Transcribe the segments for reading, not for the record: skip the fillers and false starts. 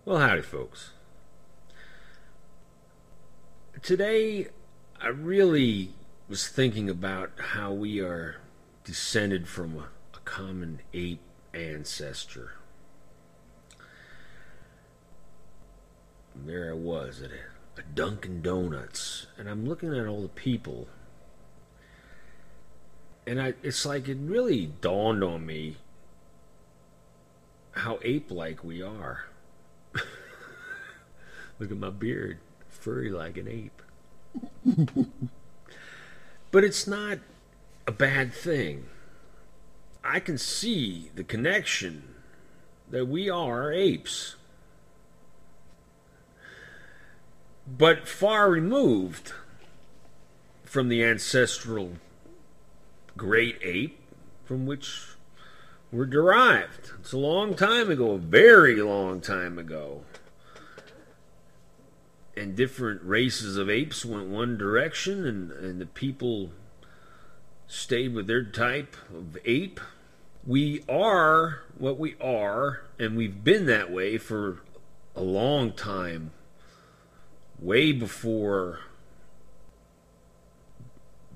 Well, howdy, folks. Today, I really was thinking about how we are descended from a common ape ancestor. And there I was at a Dunkin' Donuts, and I'm looking at all the people, and it's like it really dawned on me how ape-like we are. Look at my beard, furry like an ape. But it's not a bad thing. I can see the connection that we are apes. But far removed from the ancestral great ape from which we're derived. It's a long time ago, a very long time ago. And different races of apes went one direction, and the people stayed with their type of ape. We are what we are, and we've been that way for a long time, way before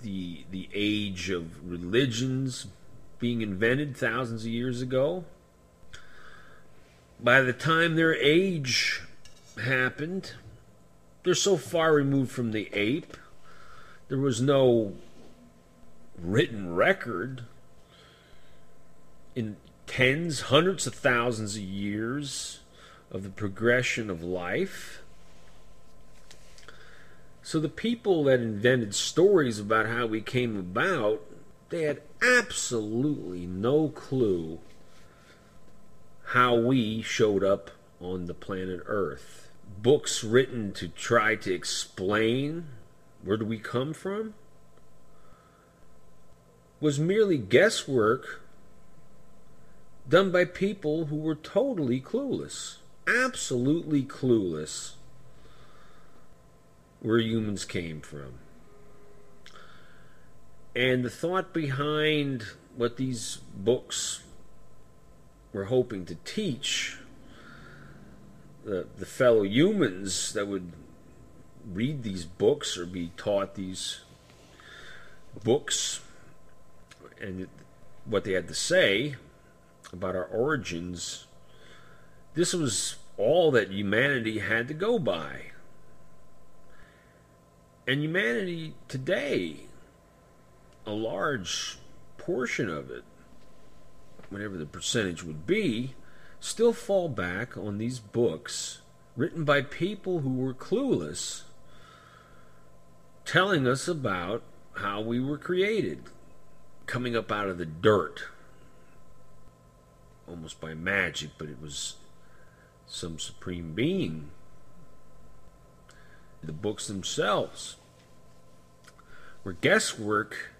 the age of religions being invented thousands of years ago. By the time their age happened, they're so far removed from the ape, there was no written record in tens, hundreds of thousands of years of the progression of life. So the people that invented stories about how we came about, they had absolutely no clue how we showed up on the planet Earth. Books written to try to explain where do we come from was merely guesswork done by people who were totally clueless, absolutely clueless where humans came from. And the thought behind what these books were hoping to teach the fellow humans that would read these books or be taught these books and what they had to say about our origins, this was all that humanity had to go by. And humanity today, a large portion of it, whatever the percentage would be, still fall back on these books written by people who were clueless, telling us about how we were created, coming up out of the dirt, almost by magic, but it was some supreme being. The books themselves were guesswork,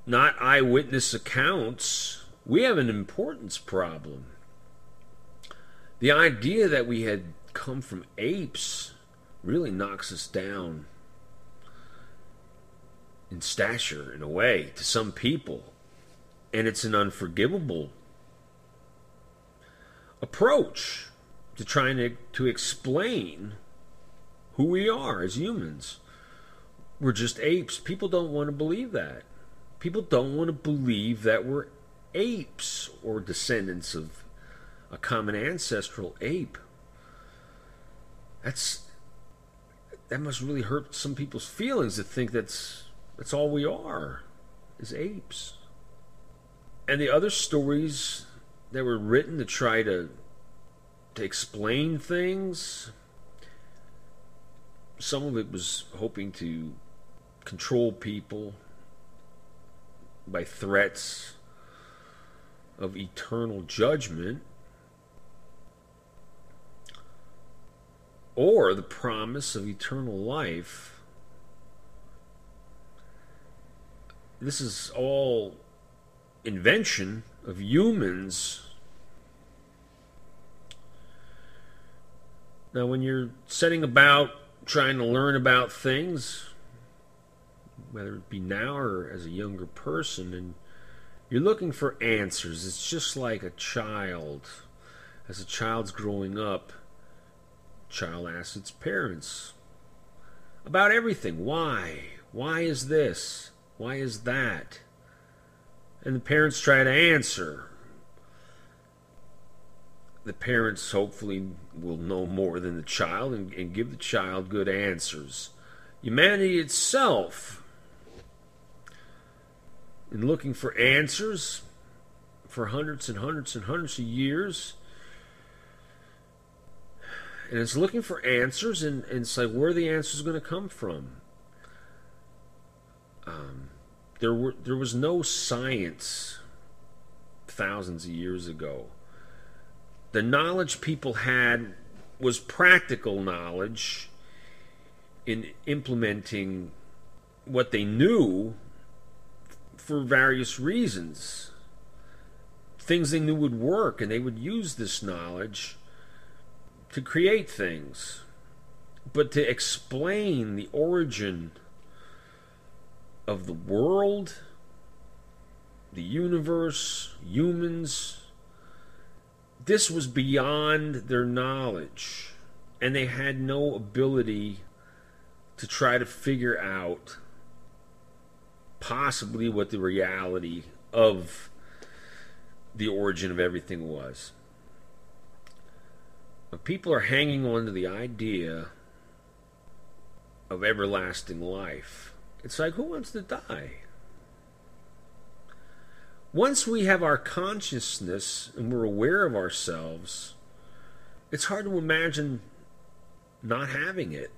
not eyewitness accounts. We have an importance problem. The idea that we had come from apes really knocks us down in stature, in a way, to some people. And it's an unforgivable approach to trying to explain who we are as humans. We're just apes. People don't want to believe that. People don't want to believe that we're apes or descendants of a common ancestral ape. That must really hurt some people's feelings to think that's all we are, is apes. And the other stories that were written to try to explain things, some of it was hoping to control people by threats of eternal judgment, or the promise of eternal life. This is all invention of humans. Now, when you're setting about trying to learn about things, whether it be now or as a younger person, and you're looking for answers, it's just like a child As a child's growing up, child asks its parents about everything. Why? Why is this? Why is that? And the parents try to answer. The parents hopefully will know more than the child and give the child good answers. Humanity itself, in looking for answers for hundreds and hundreds and hundreds of years, and it's looking for answers, and it's like, where are the answers going to come from? There was no science thousands of years ago. The knowledge people had was practical knowledge in implementing what they knew for various reasons. Things they knew would work, and they would use this knowledge to create things. But to explain the origin of the world, the universe, humans, this was beyond their knowledge, and they had no ability to try to figure out possibly what the reality of the origin of everything was. But people are hanging on to the idea of everlasting life. It's like, who wants to die? Once we have our consciousness and we're aware of ourselves, it's hard to imagine not having it.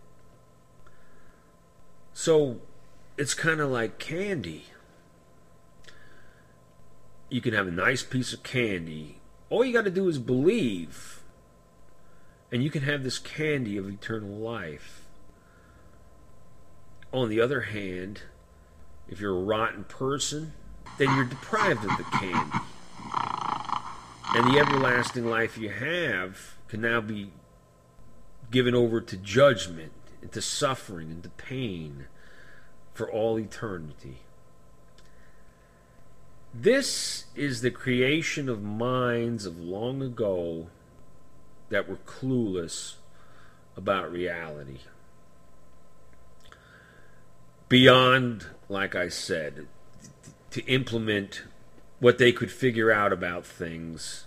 So it's kind of like candy. You can have a nice piece of candy. All you got to do is believe, and you can have this candy of eternal life. On the other hand, if you're a rotten person, then you're deprived of the candy. And the everlasting life you have can now be given over to judgment, into suffering, into pain for all eternity. This is the creation of minds of long ago that were clueless about reality. Beyond, like I said, to implement what they could figure out about things.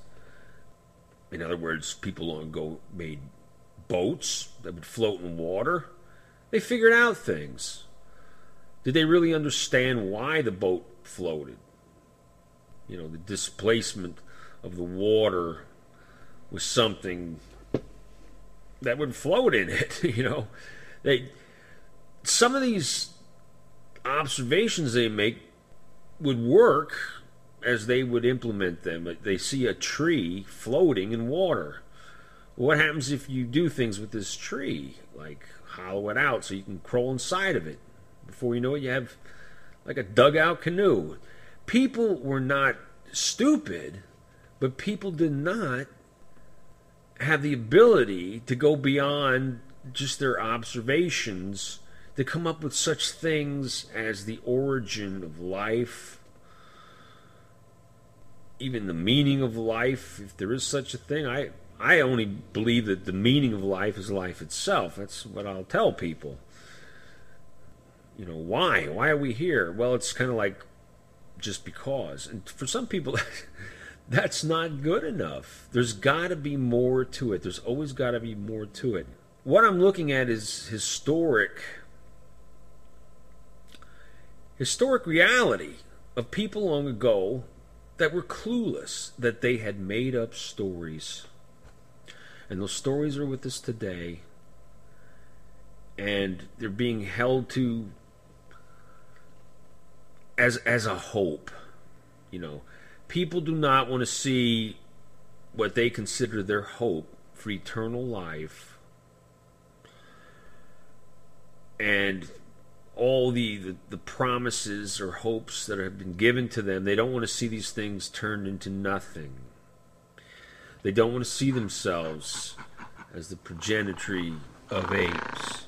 In other words, people long ago made boats that would float in water. They figured out things. Did they really understand why the boat floated? You know, the displacement of the water was something that would float in it. You know, some of these observations they make would work as they would implement them. They see a tree floating in water. What happens if you do things with this tree, like hollow it out so you can crawl inside of it? Before you know it, you have like a dugout canoe. People were not stupid, but people did not have the ability to go beyond just their observations to come up with such things as the origin of life, even the meaning of life, if there is such a thing. I only believe that the meaning of life is life itself. That's what I'll tell people. You know, why? Why are we here? Well, it's kind of like just because. And for some people, that's not good enough. There's got to be more to it. There's always got to be more to it. What I'm looking at is historic reality of people long ago that were clueless, that they had made up stories. And those stories are with us today, and they're being held to as a hope. You know, people do not want to see what they consider their hope for eternal life, and all the promises or hopes that have been given to them. They don't want to see these things turned into nothing. They don't want to see themselves as the progeny of apes.